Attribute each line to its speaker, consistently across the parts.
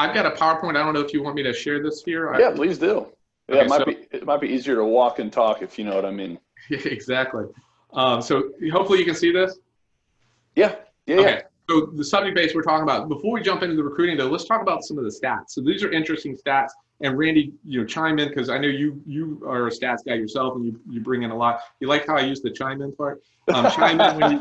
Speaker 1: I've got a PowerPoint. I don't know if you want me to share this here.
Speaker 2: Yeah, please do. Yeah,
Speaker 1: Okay,
Speaker 2: it might be easier to walk and talk, if you know what I mean.
Speaker 1: exactly. So hopefully you can see this.
Speaker 2: Yeah, yeah, yeah.
Speaker 1: Okay, so the subject base we're talking about, before we jump into the recruiting though, let's talk about some of the stats. So these are interesting stats, and Randy, chime in, because I know you are a stats guy yourself, and you bring in a lot. You like how I use the chime in part? Chime in when you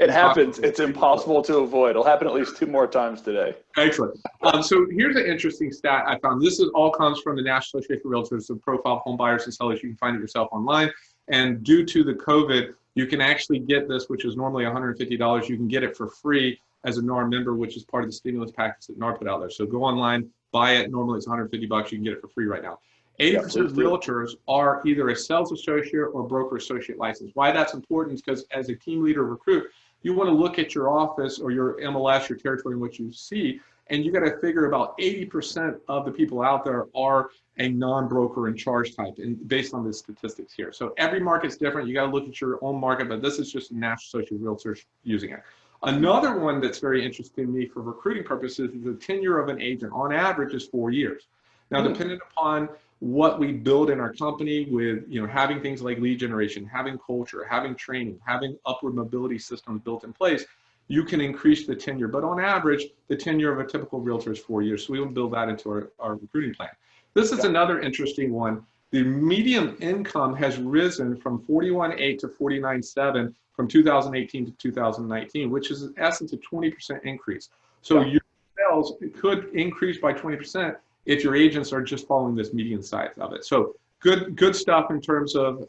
Speaker 2: It happens. It's impossible to avoid. It'll happen at least 2 more times today.
Speaker 1: Excellent. So here's an interesting stat I found. This all comes from the National Association of Realtors, so profile home buyers and sellers. You can find it yourself online. And due to the COVID, you can actually get this, which is normally $150. You can get it for free as a NAR member, which is part of the stimulus package that NAR put out there. So go online, buy it. Normally it's $150. You can get it for free right now. 80% of realtors are either a sales associate or broker associate license. Why that's important is because as a team leader recruit, you want to look at your office or your MLS, your territory in which you see, and you got to figure about 80% of the people out there are a non-broker in charge type, and based on the statistics here. So every market's different. You got to look at your own market, but this is just a National Association of Realtors using it. Another one that's very interesting to me for recruiting purposes is the tenure of an agent. On average is 4 years. Now, depending upon what we build in our company with, having things like lead generation, having culture, having training, having upward mobility systems built in place, you can increase the tenure. But on average, the tenure of a typical realtor is 4 years. So we will build that into our recruiting plan. This is another interesting one. The median income has risen from 41.8 to 49.7 from 2018 to 2019, which is in essence a 20% increase. So your sales could increase by 20% if your agents are just following this median size of it. So good stuff in terms of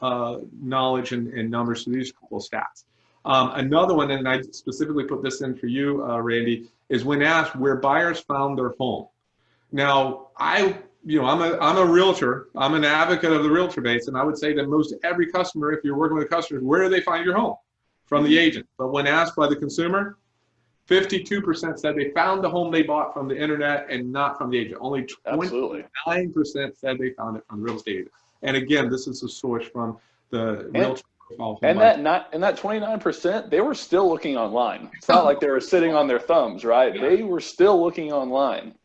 Speaker 1: knowledge and numbers. So these are a couple of stats. Another one, and I specifically put this in for you, Randy, is when asked where buyers found their home. Now, I'm a realtor. I'm an advocate of the realtor base, and I would say that most every customer, if you're working with customers, where do they find your home? From the agent. But when asked by the consumer, 52% said they found the home they bought from the internet and not from the agent. Only 29% said they found it from the real estate agent. And again, this is a source from the realtor profile.
Speaker 2: And that 29%, they were still looking online. It's not like they were sitting on their thumbs, right? They were still looking online.